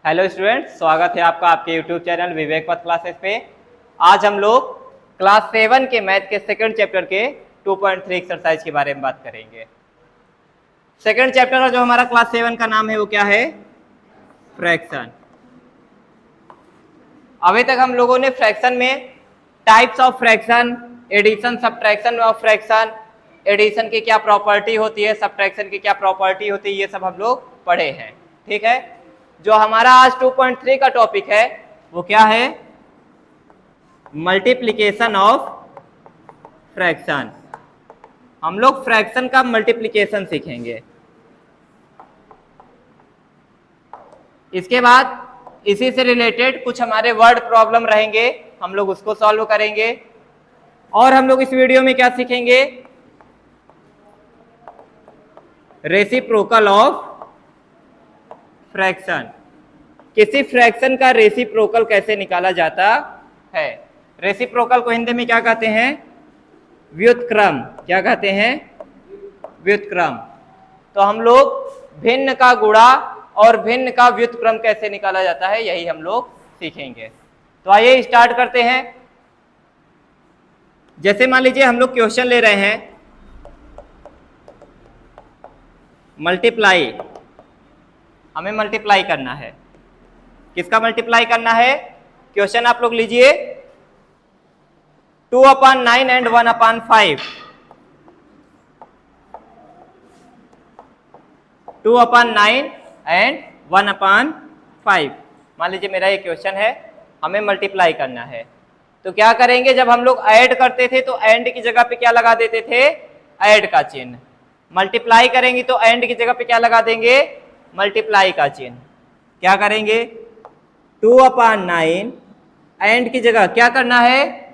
Hello students, स्वागत है आपका आपके यूट्यूब चैनल विवेक पथ क्लासेस पे। आज हम लोग क्लास 7 के मैथ के सेकंड चैप्टर के 2.3 एक्सरसाइज के बारे में बात करेंगे। सेकंड चैप्टर का जो हमारा क्लास 7 का नाम है वो क्या है? फ्रैक्शन। अभी तक हम लोगों ने फ्रैक्शन में types of fraction, addition subtraction of fraction, addition की क्या प्रॉपर्टी होती है, सब्ट्रैक्शन की क्या प्रॉपर्टी होती है, ये सब हम लोग पढ़े हैं। ठीक है, जो हमारा आज 2.3 का टॉपिक है वो क्या है? Multiplication of fraction. हम लोग फ्रैक्शन का मल्टीप्लिकेशन सीखेंगे। इसके बाद इसी से रिलेटेड कुछ हमारे वर्ड प्रॉब्लम रहेंगे, हम लोग उसको सॉल्व करेंगे। और हम लोग इस वीडियो में क्या सीखेंगे? Reciprocal of fraction. किसी फ्रैक्शन का रेसिप्रोकल कैसे निकाला जाता है। रेसिप्रोकल को हिंदी में क्या कहते हैं? व्युत्क्रम। क्या कहते हैं? व्युत्क्रम। तो हम लोग भिन्न का गुणा और भिन्न का व्युत्क्रम कैसे निकाला जाता है यही हम लोग सीखेंगे। तो आइए स्टार्ट करते हैं। जैसे मान लीजिए हम लोग क्वेश्चन ले रहे हैं मल्टीप्लाई। हमें मल्टीप्लाई करना है। किसका मल्टीप्लाई करना है? क्वेश्चन आप लोग लीजिए 2/9 एंड 1/5। 2/9 एंड 1/5 मान लीजिए मेरा ये क्वेश्चन है, हमें मल्टीप्लाई करना है। तो क्या करेंगे? जब हम लोग ऐड करते थे तो एंड की जगह पे क्या लगा देते थे? ऐड का चिन्ह। मल्टीप्लाई करेंगे तो एंड की जगह पे क्या लगा देंगे? मल्टीप्लाई का चिन्ह। क्या करेंगे? 2/9 एंड की जगह क्या करना है?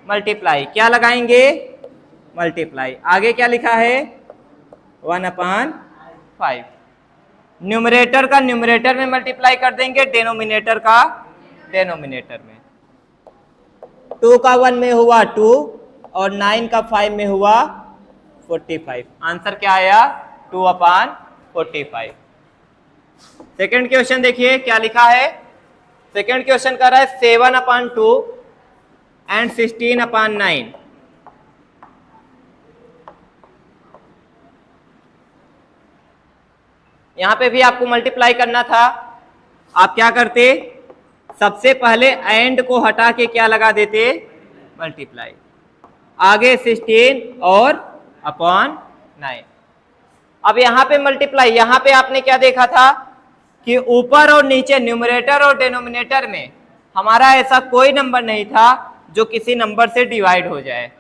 मल्टीप्लाई। क्या लगाएंगे? मल्टीप्लाई। आगे क्या लिखा है? 1/5। न्यूमरेटर का न्यूमरेटर में मल्टीप्लाई कर देंगे, डेनोमिनेटर का डेनोमिनेटर में। 2 का 1 में हुआ 2 और 9 का 5 में हुआ 45। आंसर क्या आया? 2/45। सेकंड क्वेश्चन देखिए क्या लिखा है। सेकंड क्वेश्चन कर रहा है 7/2 एंड 16/9। यहां पे भी आपको मल्टीप्लाई करना था। आप क्या करते? सबसे पहले एंड को हटा के क्या लगा देते? मल्टीप्लाई। आगे 16 और अपॉन 9। अब यहां पे मल्टीप्लाई, यहां पे आपने क्या देखा था कि ऊपर और नीचे न्यूमरेटर और डिनोमिनेटर में हमारा ऐसा कोई नंबर नहीं था जो किसी नंबर से डिवाइड हो जाए।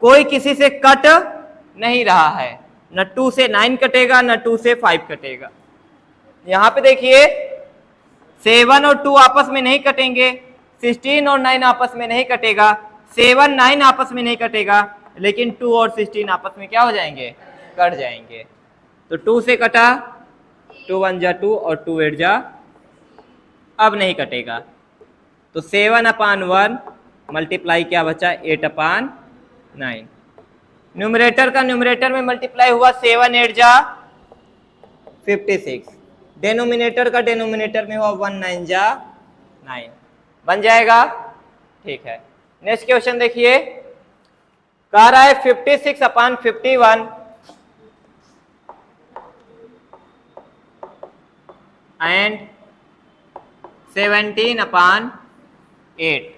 कोई किसी से कट नहीं रहा है। न 2 से 9 कटेगा, न 2 से 5 कटेगा। यहां पे देखिए 7 और 2 आपस में नहीं कटेंगे, 16 और 9 आपस में नहीं कटेगा, 7 9 आपस में नहीं कटेगा, लेकिन 2 और 16 आपस में क्या हो जाएंगे? कट जाएंगे। तो 2 से कटा, 2 1 जा 2 और 2 8 जा, अब नहीं कटेगा। तो 7/1 मल्टीप्लाई क्या बचा? 8/9। न्यूमरेटर का न्यूमरेटर में मल्टीप्लाई हुआ 7 8 जा 56। डेनोमिनेटर का डेनोमिनेटर में हुआ 1 9 जा 9। बन जाएगा? ठीक है। नेक्स्ट क्वेश्चन देखिए, कह रहा है 56/51 एंड 17/8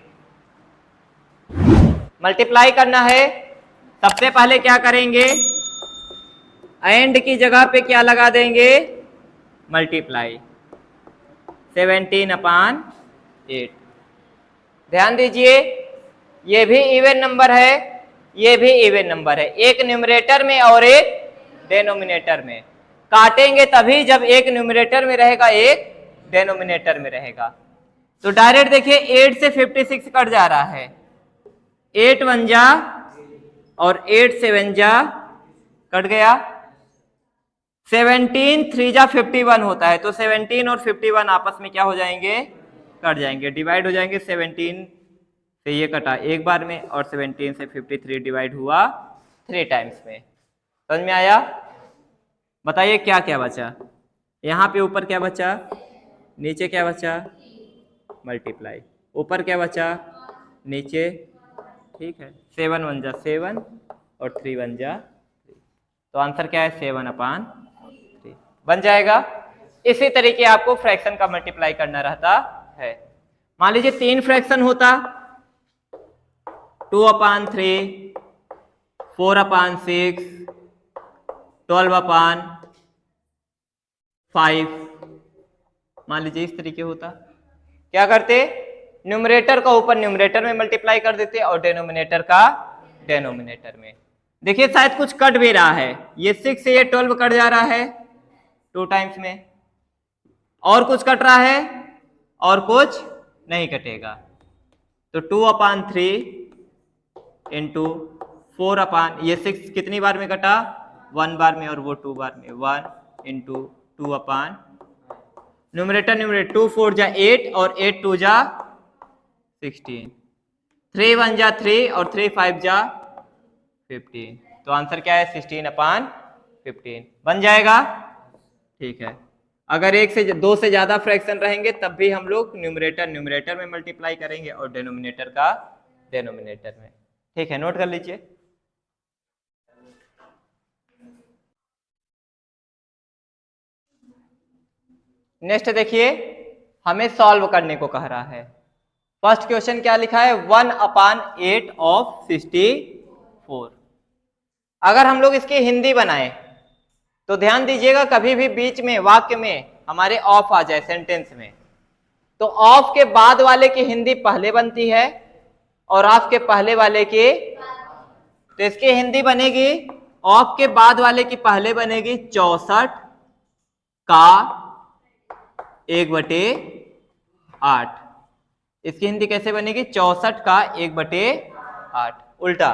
मल्टीप्लाई करना है। सबसे पहले क्या करेंगे? एंड की जगह पे क्या लगा देंगे? मल्टीप्लाई। 17/8। ध्यान दीजिए, ये भी इवन नंबर है, ये भी इवन नंबर है, एक न्यूमरेटर में और एक डेनोमिनेटर में। काटेंगे तभी जब एक न्यूमरेटर में रहेगा, एक डेनोमिनेटर में रहेगा। तो डायरेक्ट देखिए 8 से 56 कट जा रहा है। 8 1 जा और 8 7 जा कट गया। 17 3 जा 51 होता है, तो 17 और 51 आपस में क्या हो जाएंगे? कट जाएंगे, डिवाइड हो जाएंगे। 17 से ये कटा एक बार में और 17 से 53 डिवाइड हुआ 3 टाइम्स में। समझ में आया? बताइए क्या क्या बचा? यहाँ पे ऊपर क्या बचा? नीचे क्या बचा, मल्टीप्लाई, ऊपर क्या बचा, नीचे, ठीक है। 7 1 जा 7 और 3 1 जा 3, तो आंसर क्या है 7/3 बन जाएगा। इसी तरीके आपको फ्रैक्शन का मल्टीप्लाई करना रहता है। मान लीजिए 3 फ्रैक्शन होता, 2/3, 4/6, 12/5, मान लीजिए इस तरीके होता, क्या करते, न्यूमरेटर का ऊपर न्यूमरेटर में मल्टीप्लाई कर देते और डिनोमिनेटर का डिनोमिनेटर में। देखिए शायद कुछ कट भी रहा है, ये 6 से ये 12 कट जा रहा है 2 टाइम्स में, और कुछ कट रहा है और कुछ नहीं कटेगा, तो 2/3 इंटू 4 ये 6 कितनी बार में कटा, 1 बार में, और वो 2 बार में, 1 इंटू 2 न्यूमरेटर न्यूमरेटर 2 4 जा 8 और 8 2 जा 16, 3 1 जा 3 और 3 5 जा 15, तो आंसर क्या है 16/15 बन जाएगा। ठीक है, अगर 1 से 2 से ज्यादा फ्रैक्शन रहेंगे तब भी हम लोग न्यूमरेटर न्यूमरेटर में मल्टीप्लाई करेंगे और डिनोमिनेटर का डिनोमिनेटर में। ठीक है, नोट कर लीजिए। नेक्स्ट देखिए, हमें सॉल्व करने को कह रहा है। फर्स्ट क्वेश्चन क्या लिखा है, 1/8 ऑफ 64। अगर हम लोग इसकी हिंदी बनाएं तो ध्यान दीजिएगा, कभी भी बीच में वाक्य में हमारे ऑफ आ जाए सेंटेंस में, तो ऑफ के बाद वाले की हिंदी पहले बनती है और ऑफ के पहले वाले की, तो इसकी हिंदी बनेगी, ऑफ के बाद वाले की पहले बनेगी 64 का 1/8। इसकी हिंदी कैसे बनेगी, 64 का 1/8 उल्टा,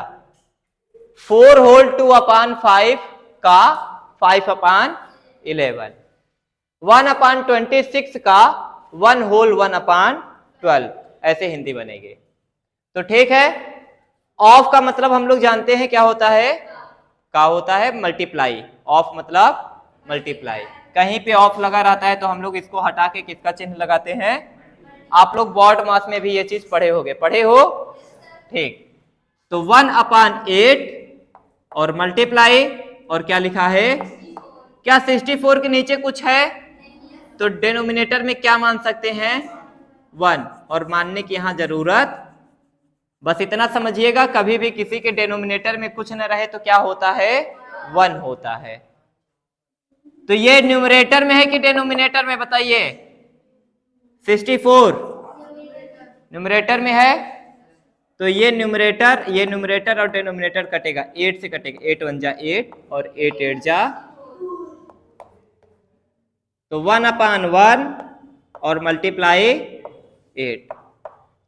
4 होल 2/5 का 5/11, 1/26 का 1 होल 1/12, ऐसे हिंदी बनेगी। तो ठीक है, ऑफ का मतलब हम लोग जानते हैं क्या होता है, क्या होता है, मल्टीप्लाई। ऑफ मतलब मल्टीप्लाई। कहीं पे ऑफ लगा रहता है तो हम लोग इसको हटा के किसका चिन्ह लगाते हैं, आप लोग बोर्ड मास में भी ये चीज पढ़े होगे, पढ़े हो, ठीक। तो 1/8 और मल्टीप्लाई, और क्या लिखा है, क्या 64 के नीचे कुछ है, तो डिनोमिनेटर में क्या मान सकते हैं 1, और मानने की यहां जरूरत, बस इतना समझिएगा, कभी भी किसी के डिनोमिनेटर में कुछ न रहे तो क्या होता है 1 होता है। तो ये न्यूमरेटर में है कि डिनोमिनेटर में, बताइए, 64 न्यूमरेटर में है, तो ये न्यूमरेटर और डिनोमिनेटर कटेगा, 8 से कटेगा, 8 1 जा 8 और 8 8 जा, तो 1/1 और मल्टीप्लाई 8।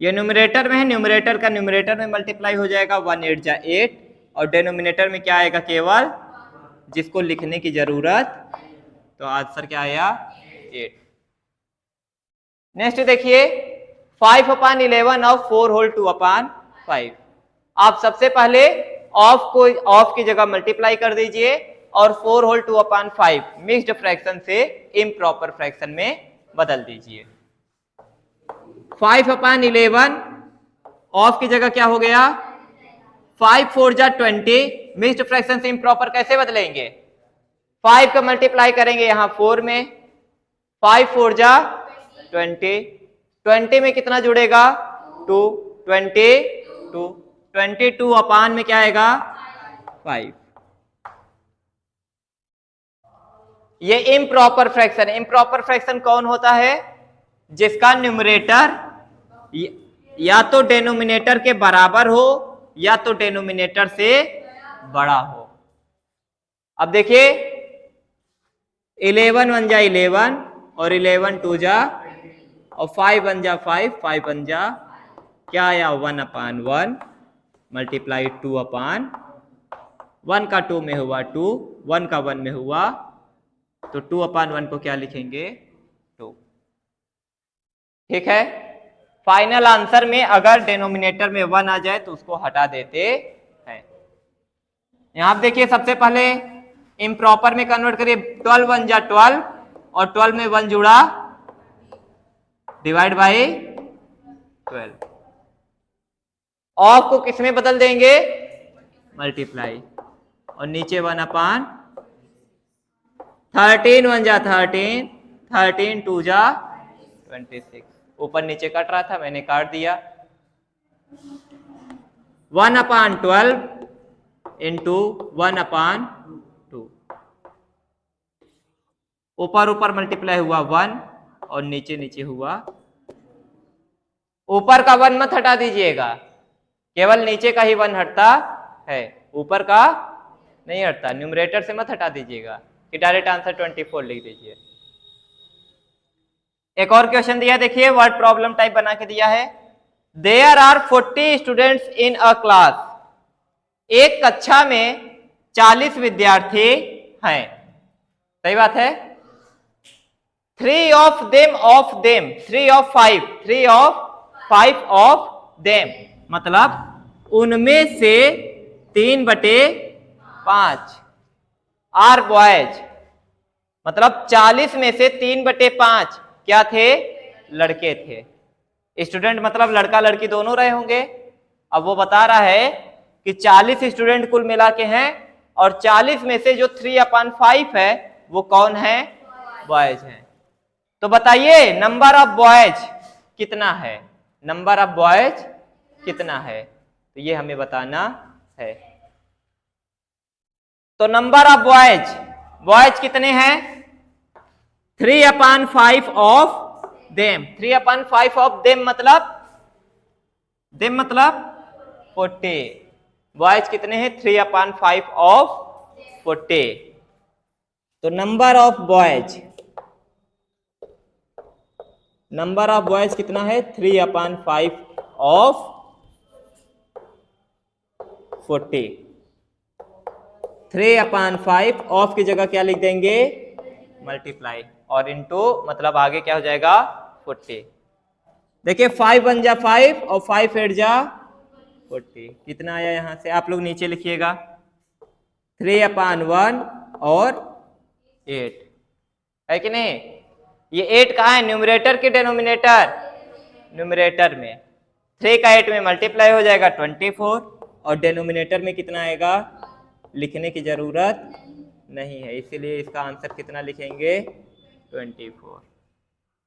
ये न्यूमरेटर में है, न्यूमरेटर का न्यूमरेटर में मल्टीप्लाई हो जाएगा, 1 8 जा 8, और डिनोमिनेटर में क्या आएगा, केवल जिसको लिखने की जरूरत, तो आंसर क्या आया 8। नेक्स्ट देखिए, 5/11 ऑफ 4 होल 2/5। आप सबसे पहले ऑफ की जगह मल्टीप्लाई कर दीजिए और 4 होल 2/5 मिक्स्ड फ्रैक्शन से इम्प्रॉपर फ्रैक्शन में बदल दीजिए। 5/11 ऑफ की जगह क्या हो गया, 5 4 जा 20, मिक्स्ड फ्रैक्शन से इम्प्रॉपर कैसे बदलेंगे, 5 का मल्टीप्लाई करेंगे यहां 4 में, 5 4 जा 20, 20 में कितना जुड़ेगा 2, 22 अपान में क्या आएगा 5। ये इम्प्रॉपर फ्रैक्शन, इम्प्रॉपर फ्रैक्शन कौन होता है, जिसका न्यूमरेटर या तो डिनोमिनेटर के बराबर हो या तो डिनोमिनेटर से बड़ा हो। अब देखिए, 11 1 जा 11 और 11 2 जा, और 5 1 जा 5, 5 1 जा क्या आया 1/1 मल्टीप्लाई 2/1 का 2 में हुआ 2, 1 का 1 में हुआ, तो 2/1 को क्या लिखेंगे 2। ठीक है, फाइनल आंसर में अगर डिनोमिनेटर में 1 आ जाए तो उसको हटा देते हैं। यहां देखिए, सबसे पहले इम्प्रॉपर में कन्वर्ट करिए, 12 1 जा 12 और 12 में 1 जुड़ा डिवाइड बाई 12। ऑफ को किस में बदल देंगे? मल्टीप्लाई, और नीचे 1/, 13 1 जा 13, 13 2 जा 26। ऊपर नीचे कट रहा था, मैंने काट दिया। 1/12 इंटू 1/2। ऊपर ऊपर मल्टीप्लाई हुआ 1 और नीचे नीचे हुआ। ऊपर का 1 मत हटा दीजिएगा, केवल नीचे का ही 1 हटता है, ऊपर का नहीं हटता। न्यूमरेटर से मत हटा दीजिएगा कि डायरेक्ट आंसर 24 लिख दीजिए। एक और क्वेश्चन दिया, देखिए वर्ड प्रॉब्लम टाइप बना के दिया है। There are 40 students in a class. एक कक्षा में 40 विद्यार्थी हैं, सही बात है। 3 of them मतलब उनमें से 3/5 आर बॉयज, मतलब 40 में से 3/5 क्या थे? लड़के थे। स्टूडेंट मतलब लड़का लड़की दोनों रहे होंगे। अब वो बता रहा है कि 40 स्टूडेंट कुल मिला के हैं, और 40 में से जो 3/5 है वो कौन है? बॉयज हैं। तो बताइए नंबर ऑफ बॉयज कितना है? नंबर ऑफ बॉयज कितना है? तो ये हमें बताना है। तो नंबर ऑफ बॉयज कितने हैं? 3/5 ऑफ देम। 3/5 ऑफ देम मतलब 40। बॉयज कितने हैं? 3/5 ऑफ 40। तो नंबर ऑफ बॉयज कितना है? 3/5 ऑफ 40। 3/5 ऑफ की जगह क्या लिख देंगे? मल्टीप्लाई, और इनटू मतलब आगे क्या हो जाएगा? 40। देखिए 5 1 जा 5 और 5 8 जा 40। कितना आया? यहां से आप लोग नीचे लिखिएगा 3/1 और 8 है कि नहीं? ये 8 कहाँ है? न्यूमरेटर के डिनोमिनेटर? न्यूमरेटर में। 3 का 8 में मल्टीप्लाई हो जाएगा 24, और डिनोमिनेटर में कितना आएगा? लिखने की जरूरत नहीं है, इसीलिए इसका आंसर कितना लिखेंगे? 24।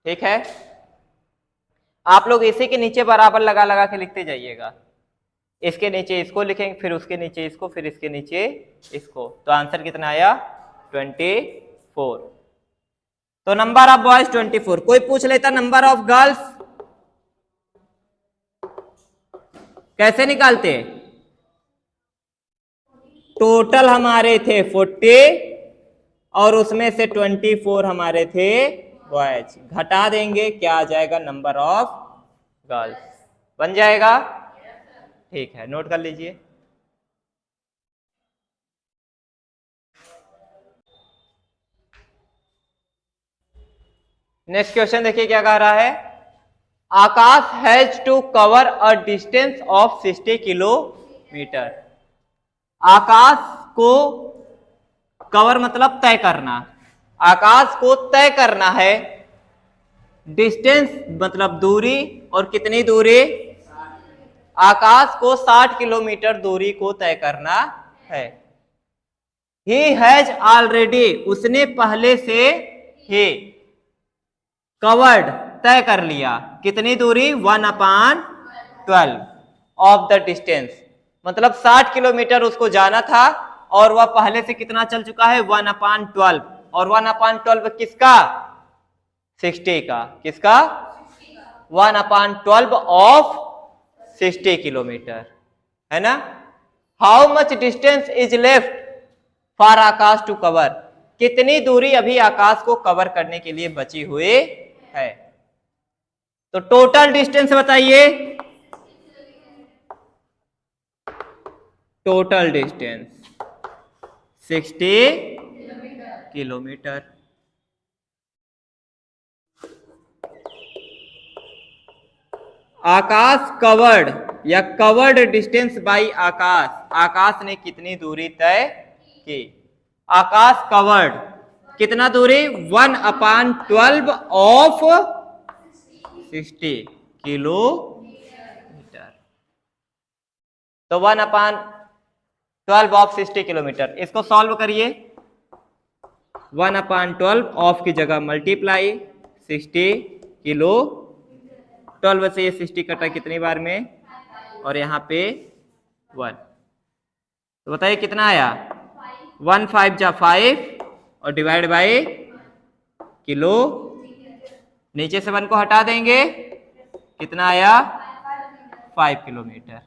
ठीक है, आप लोग इसी के नीचे बराबर लगा लगा के लिखते जाइएगा। इसके नीचे इसको लिखेंगे, फिर उसके नीचे इसको, फिर इसके नीचे इसको, तो आंसर कितना आया? 24। तो नंबर ऑफ बॉयज 24। कोई पूछ लेता नंबर ऑफ गर्ल्स कैसे निकालते? टोटल हमारे थे 40 और उसमें से 24 हमारे थे बॉयज। घटा देंगे, क्या आ जाएगा? नंबर ऑफ गर्ल्स बन जाएगा। ठीक है, नोट कर लीजिए। नेक्स्ट क्वेश्चन देखिए क्या कह रहा है। Akash has to cover a distance of 60 kilometre. Akash को कवर मतलब तय करना, आकाश को तय करना है। डिस्टेंस मतलब दूरी, और कितनी दूरी? आकाश को 60 किलोमीटर दूरी को तय करना है। ही हैज ऑलरेडी, उसने पहले से ही कवर्ड तय कर लिया, कितनी दूरी? 1/12 ऑफ द डिस्टेंस, मतलब 60 किलोमीटर उसको जाना था, और वह पहले से कितना चल चुका है? 1/12। और 1/12 किसका? 60 का। किसका? 1/12 ऑफ 60 किलोमीटर, है ना। How much distance is left for Akash to cover. कितनी दूरी अभी आकाश को कवर करने के लिए बची हुई है? तो टोटल डिस्टेंस बताइए। Total distance 60 kilometre. Akash covered या covered distance by Akash, Akash ने कितनी दूरी तय की? आकाश कवर्ड कितना दूरी? 1/12 ऑफ 60 किलोमीटर। तो 1/12 ऑफ 60 किलोमीटर, इसको सॉल्व करिए। 1/12 ऑफ की जगह मल्टीप्लाई 60 किलो, 12 से ये 60 कटा कितनी बार में, और यहाँ पे 1, तो बताइए कितना आया, 1 5 जा 5 और डिवाइड बाय किलो, नीचे से 1 को हटा देंगे, कितना आया 5 किलोमीटर।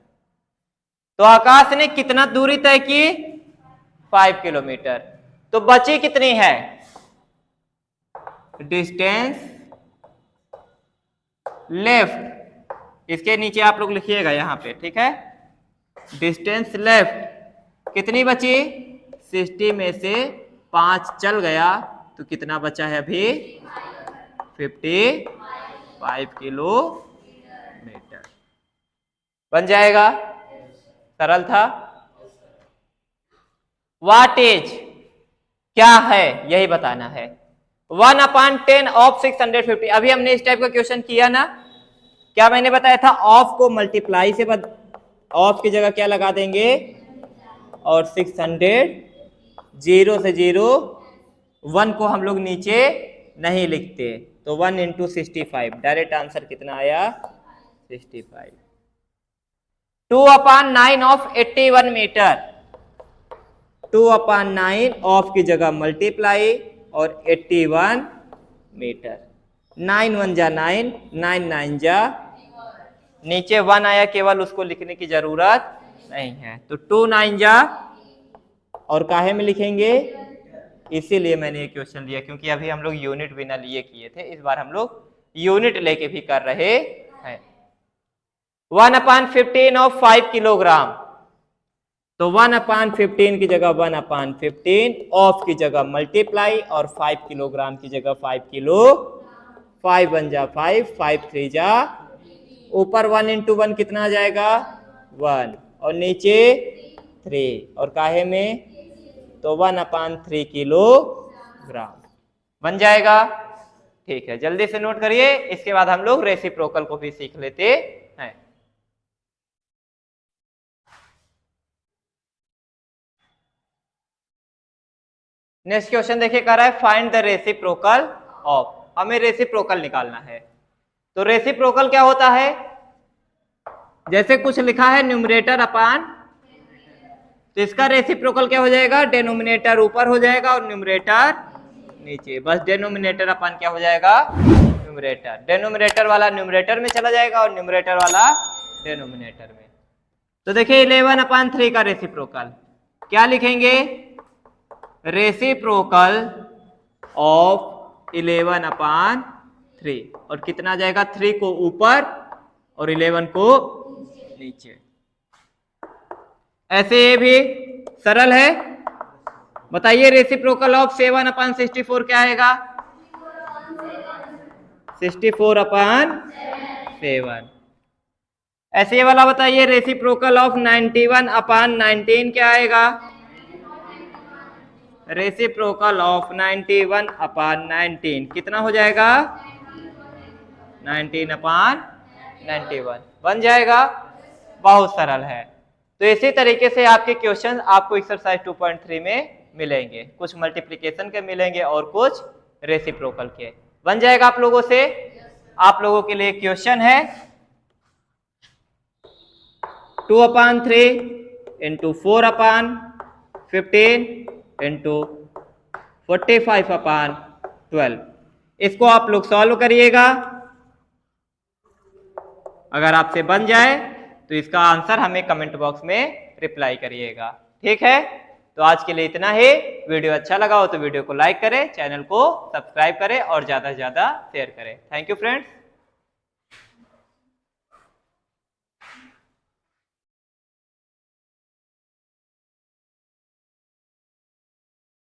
तो आकाश ने कितना दूरी तय की, 5 किलोमीटर। तो बची कितनी है, डिस्टेंस लेफ्ट, इसके नीचे आप लोग लिखिएगा यहाँ पे, ठीक है। डिस्टेंस लेफ्ट कितनी बची, 60 में से 5 चल गया तो कितना बचा है अभी, 55 किलोमीटर। बन जाएगा, सरल था। व्हाट इज, क्या है यही बताना है। 1/10 ऑफ 650, अभी हमने इस टाइप का क्वेश्चन किया ना, क्या मैंने बताया था, ऑफ को मल्टीप्लाई से ऑफ की जगह क्या लगा देंगे, और 600, 0 से 0, 1 को हम लोग नीचे नहीं लिखते, तो 1 × 65, डायरेक्ट आंसर कितना आया 65। 2/9 ऑफ 81 मीटर, 2/9 ऑफ की जगह मल्टीप्लाई और 81 मीटर, 9 1 जा 9, 9 9 जा, नीचे 1 आया, केवल उसको लिखने की जरूरत नहीं है, तो 2 9 जा, और काहे में लिखेंगे, इसीलिए मैंने ये क्वेश्चन लिया, क्योंकि अभी हम लोग यूनिट बिना लिए किए थे, इस बार हम लोग यूनिट लेके भी कर रहे हैं। 1/15 ऑफ 5 किलोग्राम, तो 1/15 की जगह 1/15, ऑफ की जगह मल्टीप्लाई और 5 किलोग्राम की जगह 5 किलो, 5 1 जा 5, 5 3 जा, ऊपर 1 × 1 कितना आ जाएगा 1, और नीचे 3, और काहे में, तो 1/3 किलोग्राम बन जाएगा। ठीक है, जल्दी से नोट करिए, इसके बाद हम लोग रेसिप्रोकल को भी सीख लेते हैं। नेक्स्ट क्वेश्चन देखिए, कह रहा है फाइंड द रेसिप्रोकल ऑफ, हमें रेसिप्रोकल निकालना है। तो रेसिप्रोकल क्या होता है, जैसे कुछ लिखा है न्यूमरेटर अपान, तो इसका रेसिप्रोकल क्या हो जाएगा, डेनोमिनेटर ऊपर हो जाएगा और न्यूमरेटर नीचे, बस डेनोमिनेटर अपान क्या हो जाएगा, न्यूमरेटर, डेनोमिनेटर वाला न्यूमरेटर में चला जाएगा और न्यूमरेटर वाला डेनोमिनेटर में। तो देखिए 11/3 का रेसिप्रोकल क्या लिखेंगे, रेसिप्रोकल ऑफ 11/3, और कितना आ जाएगा, 3 को ऊपर और 11 को नीचे। ऐसे ये भी सरल है। बताइए रेसिप्रोकल ऑफ 7/64 क्या आएगा, 64/7। ऐसे ये वाला बताइए रेसिप्रोकल ऑफ 91/19 क्या आएगा, रेसिप्रोकल ऑफ 91/19 कितना हो जाएगा, 19/91 बन जाएगा। बहुत सरल है। तो इसी तरीके से आपके क्वेश्चन आपको एक्सरसाइज 2.3 में मिलेंगे, कुछ मल्टीप्लिकेशन के मिलेंगे और कुछ रेसिप्रोकल के। बन जाएगा आप लोगों से। आप लोगों के लिए क्वेश्चन है 2/3 × 4/15 × 45/12, इसको आप लोग सॉल्व करिएगा। अगर आपसे बन जाए तो इसका आंसर हमें कमेंट बॉक्स में रिप्लाई करिएगा। ठीक है, तो आज के लिए इतना ही। वीडियो अच्छा लगा हो तो वीडियो को लाइक करें, चैनल को सब्सक्राइब करें और ज्यादा से ज्यादा शेयर करें। Thank you friends.